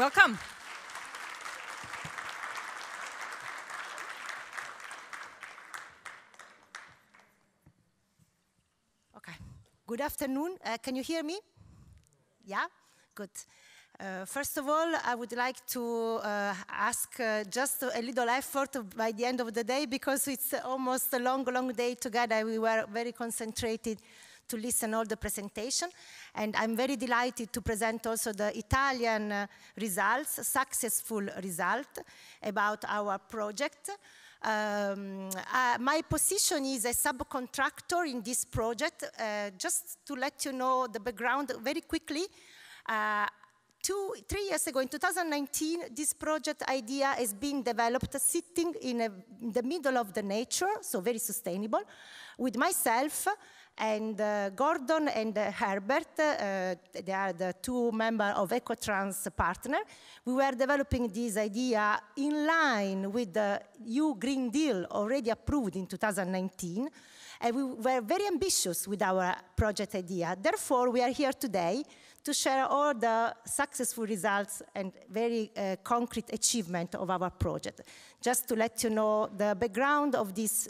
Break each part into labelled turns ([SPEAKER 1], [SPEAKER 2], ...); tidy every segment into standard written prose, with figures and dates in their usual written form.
[SPEAKER 1] Welcome.
[SPEAKER 2] Okay. Good afternoon. Can you hear me? Yeah? Good. First of all, I would like to ask just a little effort by the end of the day, because it's almost a long, long day together. We were very concentrated to listen all the presentation. And I'm very delighted to present also the Italian results, successful result about our project. My position is a subcontractor in this project. Just to let you know the background very quickly, 3 years ago, in 2019, this project idea is being developed sitting in the middle of the nature, so very sustainable, with myself and Gordon and Herbert. They are the two members of Ecotrans partner. We were developing this idea in line with the EU Green Deal already approved in 2019. And we were very ambitious with our project idea. Therefore, we are here today to share all the successful results and very concrete achievement of our project. Just to let you know the background of this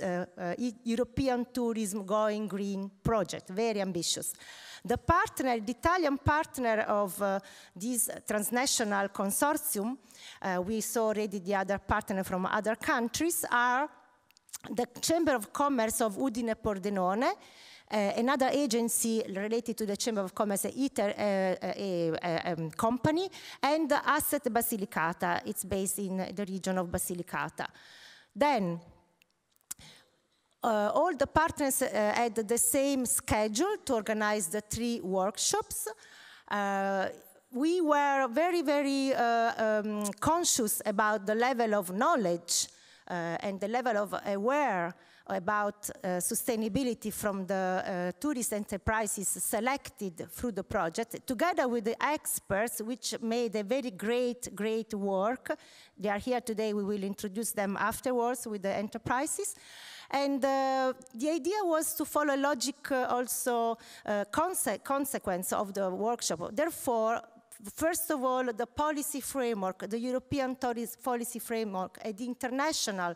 [SPEAKER 2] European tourism going green project, very ambitious. The partner, the Italian partner of this transnational consortium, we saw already the other partner from other countries, are the Chamber of Commerce of Udine Pordenone, another agency related to the Chamber of Commerce, company, and Asset Basilicata. It's based in the region of Basilicata. Then, all the partners had the same schedule to organize the 3 workshops. We were very, very conscious about the level of knowledge and the level of aware about sustainability from the tourist enterprises selected through the project, together with the experts, which made a very great work. They are here today. We will introduce them afterwards with the enterprises. And the idea was to follow logic also consequence of the workshop. Therefore, first of all, the policy framework, the European Tourist Policy Framework, and the international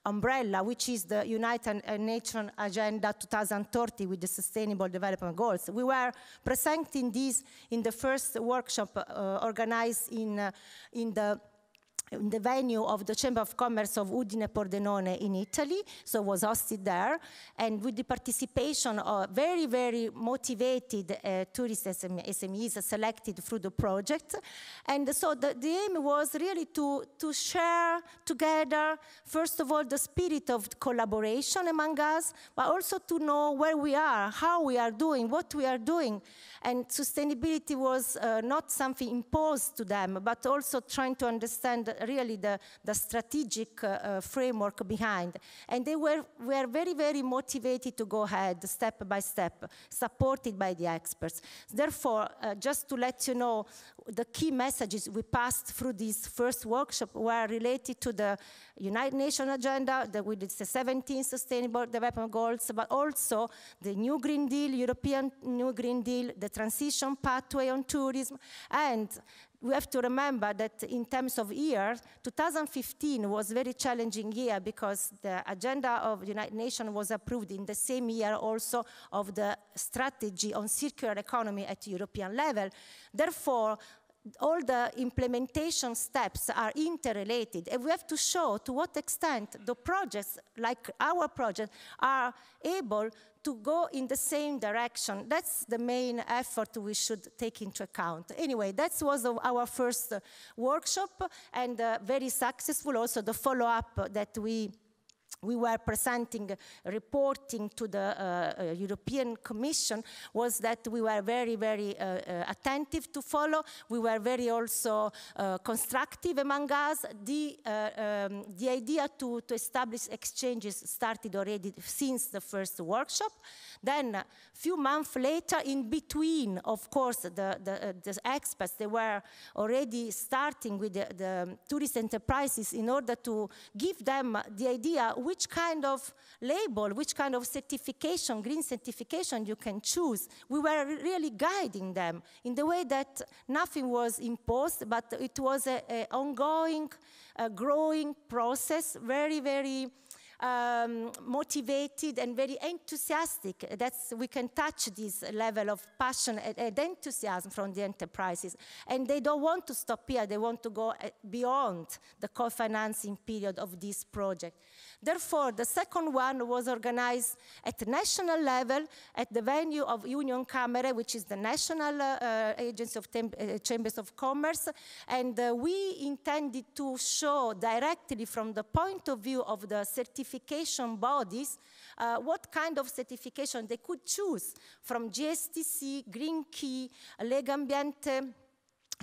[SPEAKER 2] umbrella, which is the United Nations Agenda 2030 with the Sustainable Development Goals. We were presenting this in the first workshop organized in the venue of the Chamber of Commerce of Udine Pordenone in Italy, so was hosted there, and with the participation of very, very motivated tourist SMEs selected through the project. And so the aim was really to share together, first of all, the spirit of collaboration among us, but also to know where we are, how we are doing, what we are doing. And sustainability was not something imposed to them, but also trying to understand really the strategic framework behind. And they were very, very motivated to go ahead step by step, supported by the experts. Therefore, just to let you know, the key messages we passed through this first workshop were related to the United Nations Agenda, with the 17 Sustainable Development Goals, but also the New Green Deal, European New Green Deal, the transition pathway on tourism. And we have to remember that in terms of years, 2015 was a very challenging year because the agenda of the United Nations was approved in the same year also of the strategy on circular economy at European level. Therefore, all the implementation steps are interrelated, and we have to show to what extent the projects, like our project, are able to go in the same direction. That's the main effort we should take into account. Anyway, that was our first workshop, and very successful. Also, the follow-up that we were presenting, reporting to the European Commission, was that we were very, very attentive to follow. We were very also constructive among us. The idea to establish exchanges started already since the first workshop. Then, a few months later, in between, of course, the experts, they were already starting with the tourist enterprises in order to give them the idea which kind of label, which kind of certification, green certification you can choose. We were really guiding them in the way that nothing was imposed, but it was an ongoing, growing process, very, very motivated and very enthusiastic. We can touch this level of passion and enthusiasm from the enterprises. And they don't want to stop here, they want to go beyond the co-financing period of this project. Therefore, the second one was organized at national level at the venue of Union Camere, which is the national agency of chambers of commerce. And we intended to show directly from the point of view of the certification bodies what kind of certification they could choose from GSTC, Green Key, Legambiente,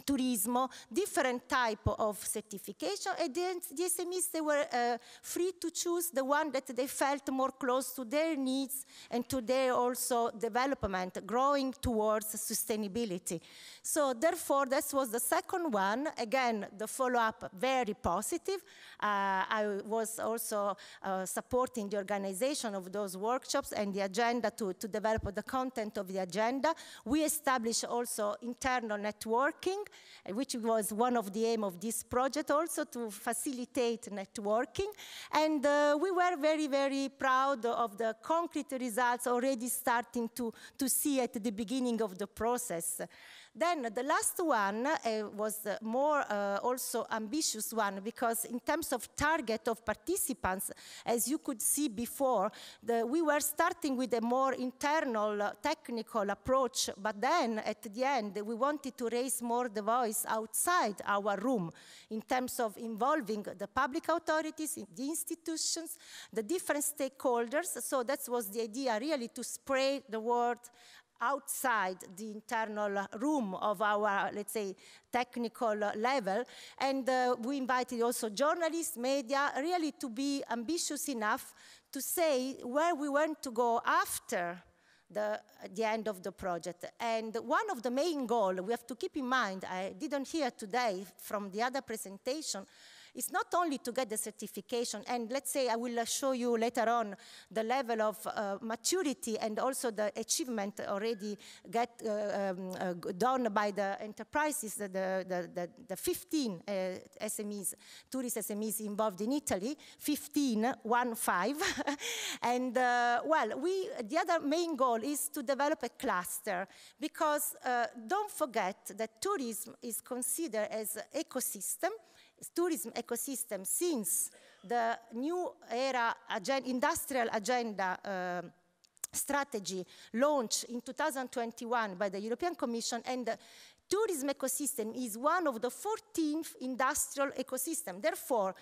[SPEAKER 2] Turismo, different type of certification, and then the SMEs, they were free to choose the one that they felt more close to their needs and to their also development, growing towards sustainability. So therefore, this was the second one. Again, the follow-up, very positive. I was also supporting the organization of those workshops and the agenda to develop the content of the agenda. We established also internal networking, which was one of the aims of this project also, to facilitate networking. And we were very, very proud of the concrete results already starting to see at the beginning of the process. Then the last one was the more also ambitious one, because in terms of target of participants, as you could see before, we were starting with a more internal technical approach, but then at the end we wanted to raise more the voice outside our room in terms of involving the public authorities, the institutions, the different stakeholders. So that was the idea, really, to spread the word outside the internal room of our, let's say, technical level. And we invited also journalists, media, really to be ambitious enough to say where we want to go after the end of the project. And one of the main goals we have to keep in mind, I didn't hear today from the other presentation, it's not only to get the certification, and let's say I will show you later on the level of maturity and also the achievement already done by the enterprises, the 15 SMEs, tourist SMEs involved in Italy, 15, 1-5. And well, the other main goal is to develop a cluster, because don't forget that tourism is considered as an ecosystem, tourism ecosystem, since the new era industrial agenda strategy launched in 2021 by the European Commission, and the tourism ecosystem is one of the 14th industrial ecosystem. Therefore,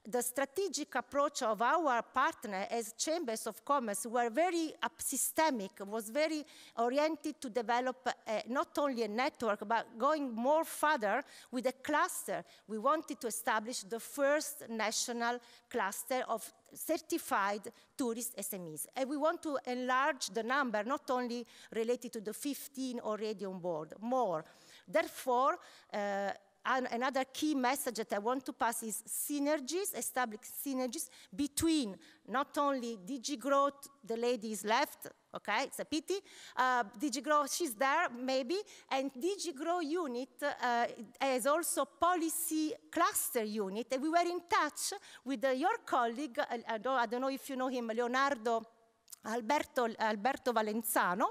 [SPEAKER 2] the strategic approach of our partner as chambers of commerce were very systemic, was very oriented to develop not only a network, but going more further with a cluster. We wanted to establish the first national cluster of certified tourist SMEs. And we want to enlarge the number, not only related to the 15 already on board, more. Therefore, another key message that I want to pass is synergies, establish synergies between not only DG Growth, the lady is left, okay, it's a pity, DG Growth, she's there maybe, and DG Growth unit has also policy cluster unit, and we were in touch with your colleague, I don't know if you know him, Alberto Valenzano,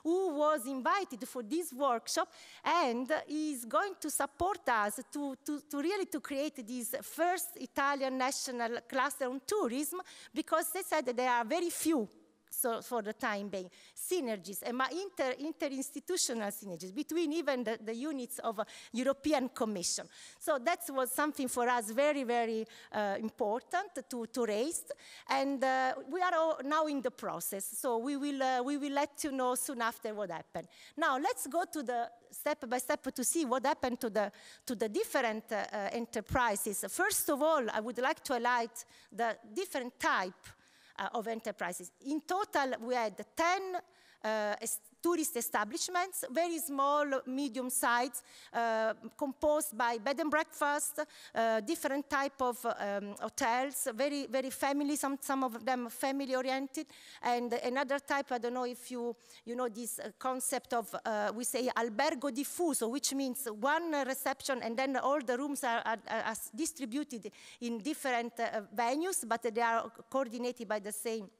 [SPEAKER 2] who was invited for this workshop, and is going to support us to really create this first Italian national cluster on tourism, because they said that there are very few. So for the time being, synergies, and interinstitutional synergies between even the units of European Commission. So that was something for us very, very important to raise, and we are now in the process. So we will let you know soon after what happened. Now let's go to the step by step to see what happened to the different enterprises. First of all, I would like to highlight the different type of enterprises. In total, we had 10 tourist establishments, very small, medium size, composed by bed and breakfast, different type of hotels, very, very family, some of them family oriented, and another type, I don't know if you know this concept of, we say albergo diffuso, which means one reception and then all the rooms are distributed in different venues, but they are coordinated by the same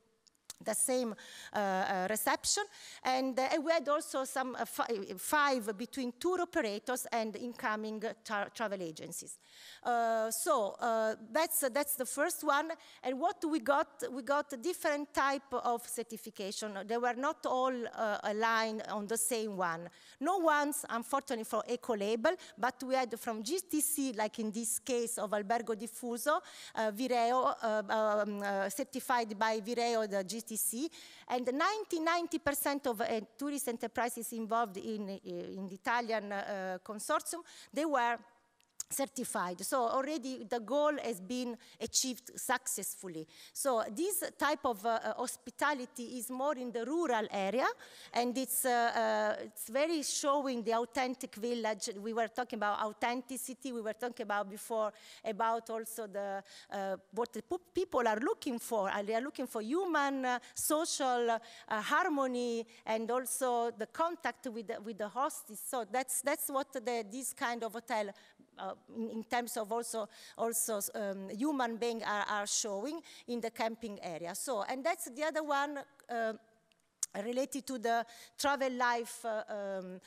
[SPEAKER 2] reception, and we had also some five between tour operators and incoming travel agencies. So that's the first one, and what we got a different type of certification. They were not all aligned on the same one. No ones, unfortunately, for eco-label, but we had from GTC, like in this case of Albergo Diffuso, Vireo, certified by Vireo, the GTC, and 90% of tourist enterprises involved in the Italian consortium, they were certified. So already the goal has been achieved successfully. So this type of hospitality is more in the rural area, and it's very showing the authentic village. We were talking about authenticity. We were talking about before about also the what the people are looking for. They are looking for human, social harmony, and also the contact with the hosts. So that's what this kind of hotel in terms of also human beings are showing in the camping area. So, and that's the other one related to the travel life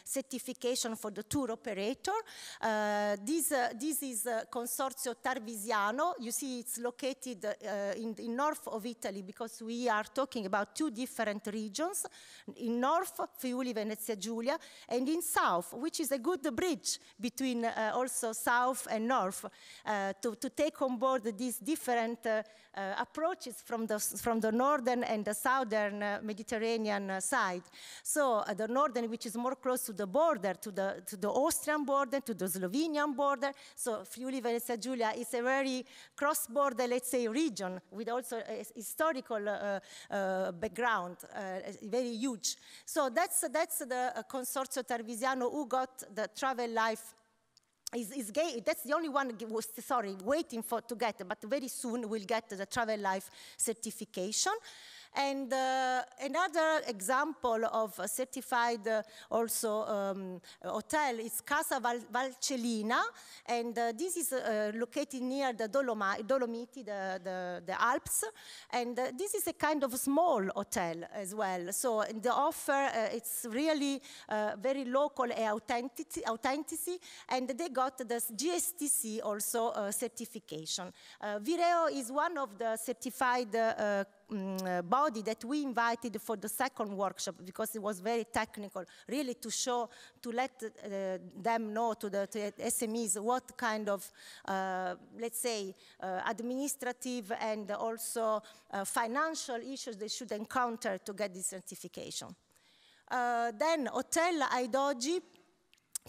[SPEAKER 2] certification for the tour operator. This is Consorzio Tarvisiano. You see it's located in north of Italy, because we are talking about two different regions. In north, Friuli Venezia Giulia, and in south, which is a good bridge between also south and north, to take on board these different approaches from the northern and the southern Mediterranean side. So the northern, which is more close to the border, to the Austrian border, to the Slovenian border. So Friuli Venezia Giulia is a very cross-border, let's say, region with also a historical background, very huge. So that's the Consorzio Tarvisiano who got the travel life. That's the only one waiting to get, but very soon we'll get the travel life certification. And another example of a certified hotel is Casa Valcellina, and this is located near the Dolomiti, the Alps, and this is a kind of small hotel as well. So in the offer, it's really very local authenticity, and they got the GSTC also certification. Vireo is one of the certified body that we invited for the second workshop, because it was very technical, really to let them know, to the SMEs, what kind of, let's say, administrative and also financial issues they should encounter to get this certification. Then Hotel Aidogi,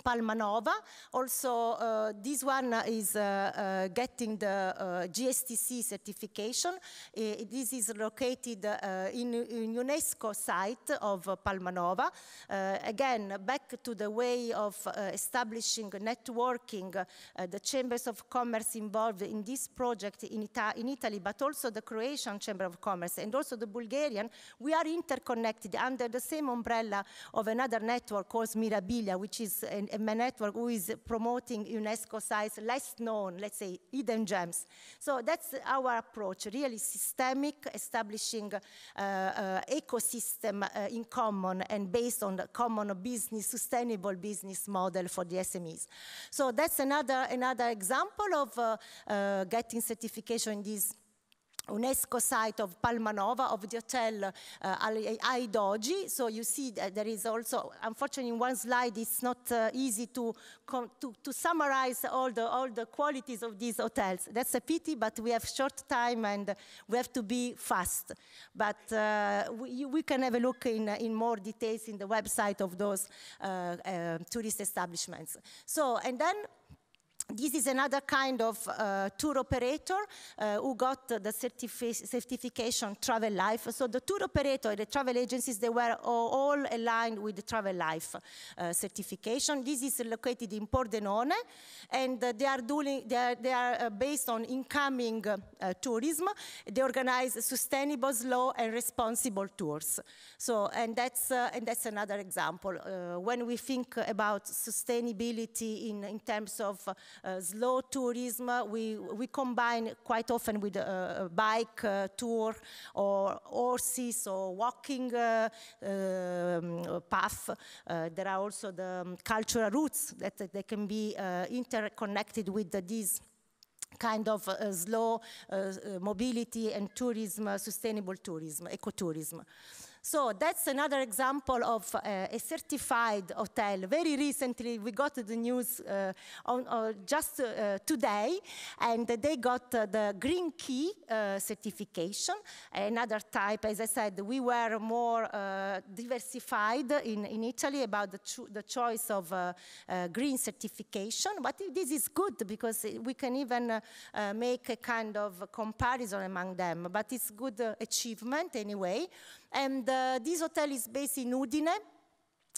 [SPEAKER 2] Palmanova, also this one is getting the GSTC certification. This is located in UNESCO site of Palmanova. Again, back to the way of establishing networking, the chambers of commerce involved in this project in Italy, but also the Croatian Chamber of Commerce and also the Bulgarian, we are interconnected under the same umbrella of another network called Mirabilia, which is a network who is promoting UNESCO sites, less known, let's say, hidden gems. So that's our approach, really systemic, establishing ecosystem in common and based on the common business, sustainable business model for the SMEs. So that's another example of getting certification in this UNESCO site of Palmanova, of the hotel Aidogi. So you see that there is also, unfortunately, in one slide, it's not easy to summarize all the qualities of these hotels. That's a pity, but we have short time and we have to be fast. But we can have a look in more details in the website of those tourist establishments. So, and then This is another kind of tour operator who got the certification Travel Life. So the tour operator, the travel agencies, they were all aligned with the Travel Life certification. This is located in Pordenone, and they are based on incoming tourism. They organize sustainable, slow, and responsible tours. So, and that's another example. When we think about sustainability in terms of slow tourism, we combine quite often with a bike tour or horses or walking path. There are also the cultural routes that they can be interconnected with these kind of slow mobility and tourism, sustainable tourism, ecotourism. So that's another example of a certified hotel. Very recently, we got the news just today, and they got the Green Key certification. Another type, as I said, we were more diversified in Italy about the choice of green certification, but this is good because we can even make a kind of comparison among them, but it's good achievement anyway. And this hotel is based in Udine.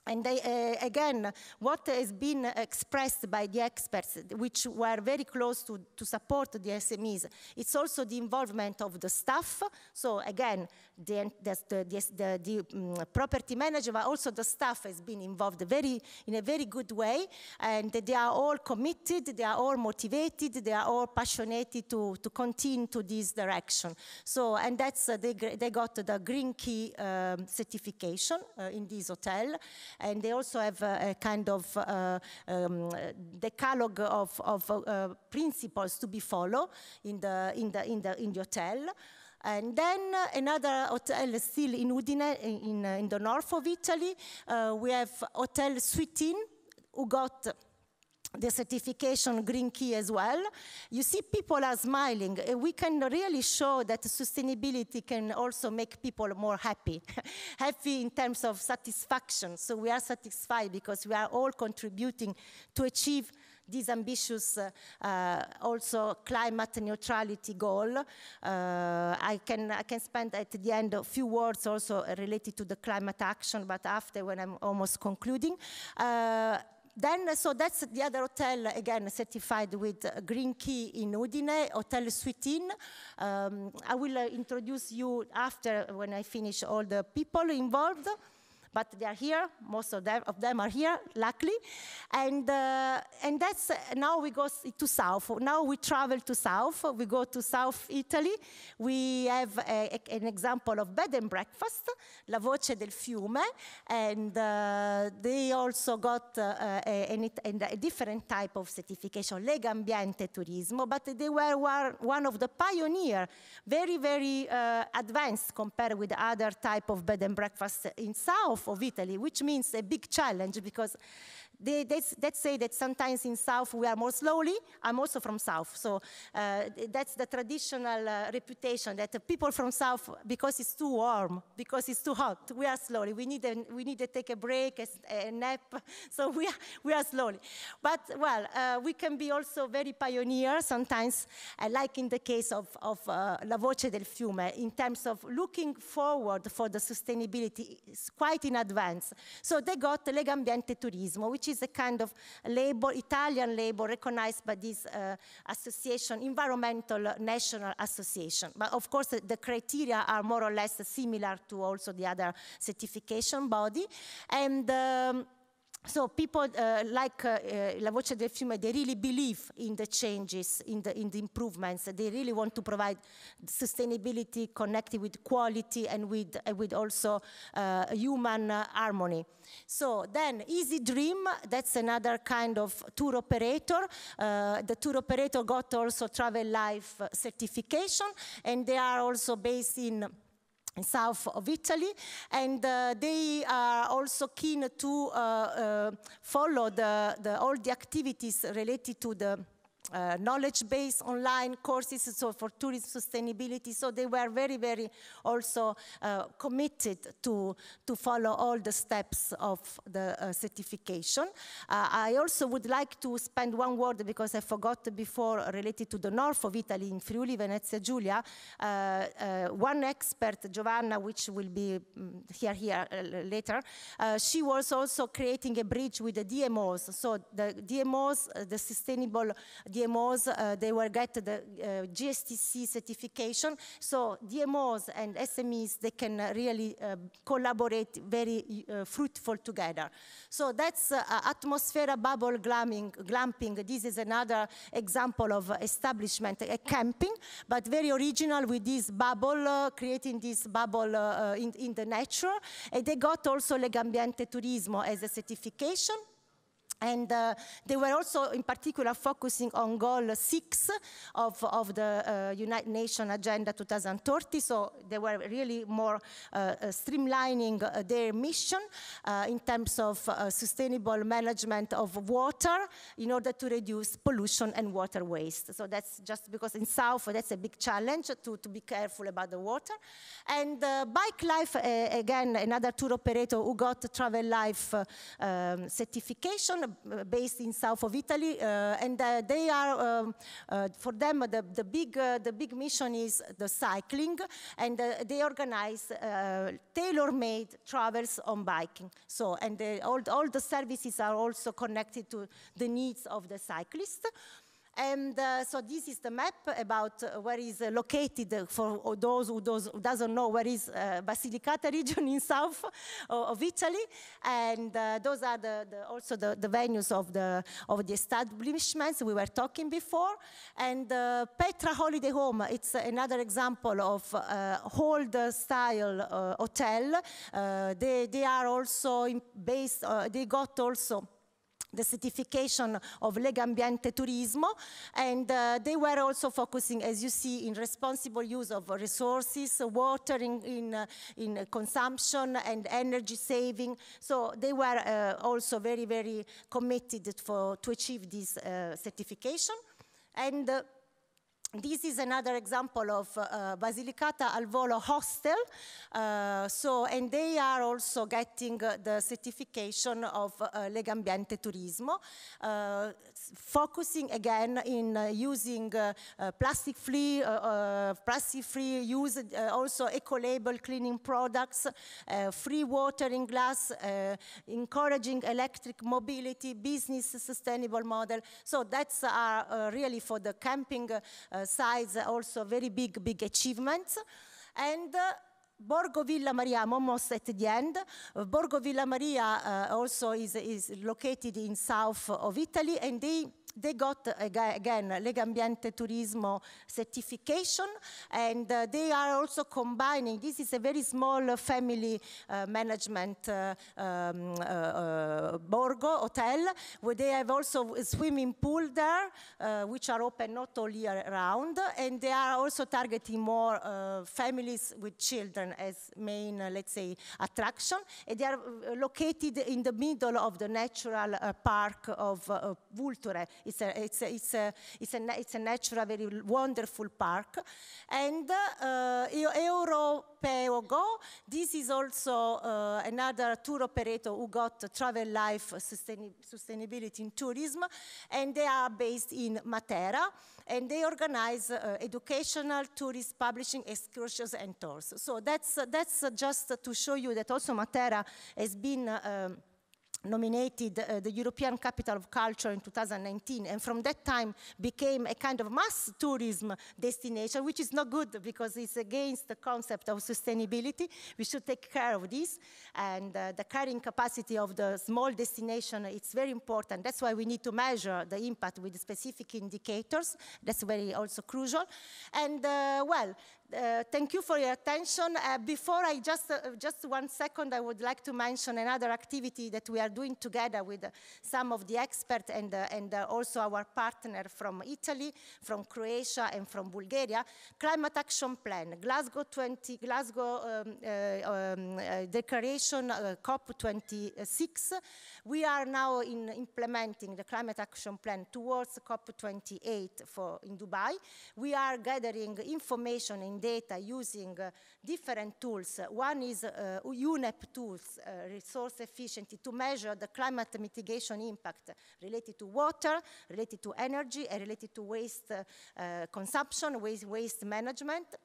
[SPEAKER 2] And they, again, what has been expressed by the experts, which were very close to support the SMEs, it's also the involvement of the staff. So again, the property manager, but also the staff has been involved in a very good way. And they are all committed, they are all motivated, they are all passionate to continue to this direction. So, and that's, they got the Green Key certification in this hotel. And they also have a kind of decalogue of principles to be followed in the hotel. And then another hotel still in Udine, in the north of Italy, we have Hotel Suitin, who got the certification Green Key as well. You see, people are smiling. We can really show that sustainability can also make people more happy. Happy in terms of satisfaction. So we are satisfied because we are all contributing to achieve this ambitious also climate neutrality goal. I can spend at the end a few words also related to the climate action, but after, when I'm almost concluding. So that's the other hotel, again, certified with Green Key in Udine, Hotel Suitin. I will introduce you after, when I finish all the people involved. But they are here, most of them are here, luckily. And that's, now we go to south. Now we travel to south, we go to South Italy. We have an example of bed and breakfast, La Voce del Fiume, and they also got a different type of certification, Lega Ambiente Turismo, but they were one of the pioneers, very, very advanced compared with other type of bed and breakfast in south of Italy, which means a big challenge because they say that sometimes in South we are more slowly. I'm also from South, so that's the traditional reputation that the people from South, because it's too warm, because it's too hot, we are slowly. We need to take a break, a nap, so we are slowly. But well, we can be also very pioneer sometimes, like in the case of La Voce del Fiume, in terms of looking forward for the sustainability, it's quite in advance. So they got Lega Ambiente Turismo, which is a kind of label, Italian label recognized by this association, Environmental National Association. But of course, the criteria are more or less similar to also the other certification body. And so people like La Voce del Fiume, they really believe in the changes, in the improvements. They really want to provide sustainability connected with quality and with also human harmony. So then Easy Dream, that's another kind of tour operator. The tour operator got also Travel Life certification, and they are also based in south of Italy, and they are also keen to follow all the activities related to the knowledge-based online courses, so for tourism sustainability. So they were very, very also committed to follow all the steps of the certification. I also would like to spend one word, because I forgot before, related to the north of Italy, in Friuli, Venezia Giulia. One expert, Giovanna, which will be here later, she was also creating a bridge with the DMOs. So the DMOs, the sustainable DMOs, they will get the GSTC certification. So DMOs and SMEs, they can really collaborate very fruitful together. So that's Atmosfera Bubble Glamping. This is another example of establishment, a camping, but very original with this bubble, creating this bubble in the nature. And they got also Legambiente Turismo as a certification. And they were also in particular focusing on goal 6 of the United Nations Agenda 2030. So they were really more streamlining their mission in terms of sustainable management of water in order to reduce pollution and water waste. So that's just because in South, that's a big challenge to be careful about the water. And Bike Life, again, another tour operator who got Travel Life certification, based in south of Italy, and they are, for them, the big mission is the cycling, and they organize tailor-made travels on biking. So, and all the services are also connected to the needs of the cyclist. And so this is the map about where is located, for those who doesn't know, where is Basilicata region in south of Italy. And those are also the venues of the establishments we were talking before. And Petra Holiday Home, it's another example of old style hotel. They are also based, they got also the certification of Legambiente Turismo, and they were also focusing, as you see, in responsible use of resources, water in consumption and energy saving. So they were also very, very committed to achieve this certification. And this is another example of Basilicata al Volo Hostel. And they are also getting the certification of Legambiente Turismo, focusing again in using plastic-free use, also eco-label cleaning products, free water in glass, encouraging electric mobility, business sustainable model. So that's really for the camping sides, also very big achievements. And Borgo Villa Maria, I'm almost at the end. Borgo Villa Maria also is located in south of Italy, and they got, again, Legambiente Turismo certification, and they are also combining, this is a very small family management Borgo hotel, where they have also a swimming pool there, which are open not all year round, and they are also targeting more families with children as main, let's say, attraction. And they are located in the middle of the natural park of Vulture. It's a natural, very wonderful park. And Europeogo, this is also another tour operator who got Travel Life Sustainability in Tourism, and they are based in Matera, and they organize educational, tourist publishing, excursions, and tours. So that's just to show you that also Matera has been nominated the European Capital of Culture in 2019, and from that time became a kind of mass tourism destination, which is not good because it's against the concept of sustainability. We should take care of this, and the carrying capacity of the small destination, it's very important. That's why we need to measure the impact with specific indicators. That's very also crucial. And well, thank you for your attention. Before I just 1 second, I would like to mention another activity that we are doing together with some of the experts and also our partner from Italy, from Croatia, and from Bulgaria, climate action plan, Glasgow Declaration, COP26. We are now implementing the climate action plan towards COP28 in Dubai. We are gathering information and data using different tools. One is UNEP tools, resource efficiency, to measure the climate mitigation impact related to water, related to energy, and related to waste consumption, waste management.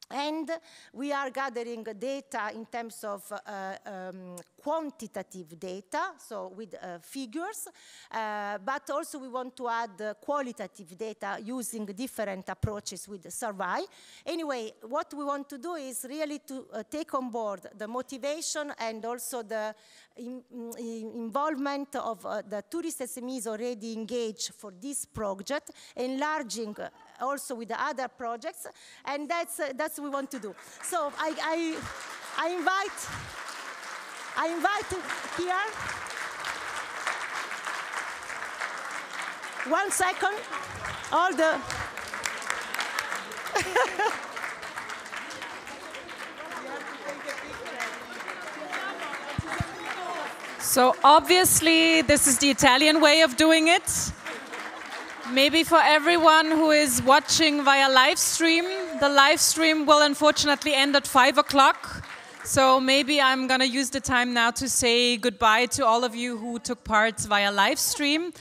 [SPEAKER 2] And we are gathering data in terms of quantitative data, so with figures, but also we want to add qualitative data using different approaches with the survey. Anyway, what we want to do is really to take on board the motivation and also the involvement of the tourist SMEs already engaged for this project, enlarging also with the other projects, and that's what we want to do. So I invite here. 1 second. All the
[SPEAKER 1] So obviously this is the Italian way of doing it. Maybe for everyone who is watching via live stream, the live stream will unfortunately end at 5 o'clock. So maybe I'm going to use the time now to say goodbye to all of you who took part via live stream.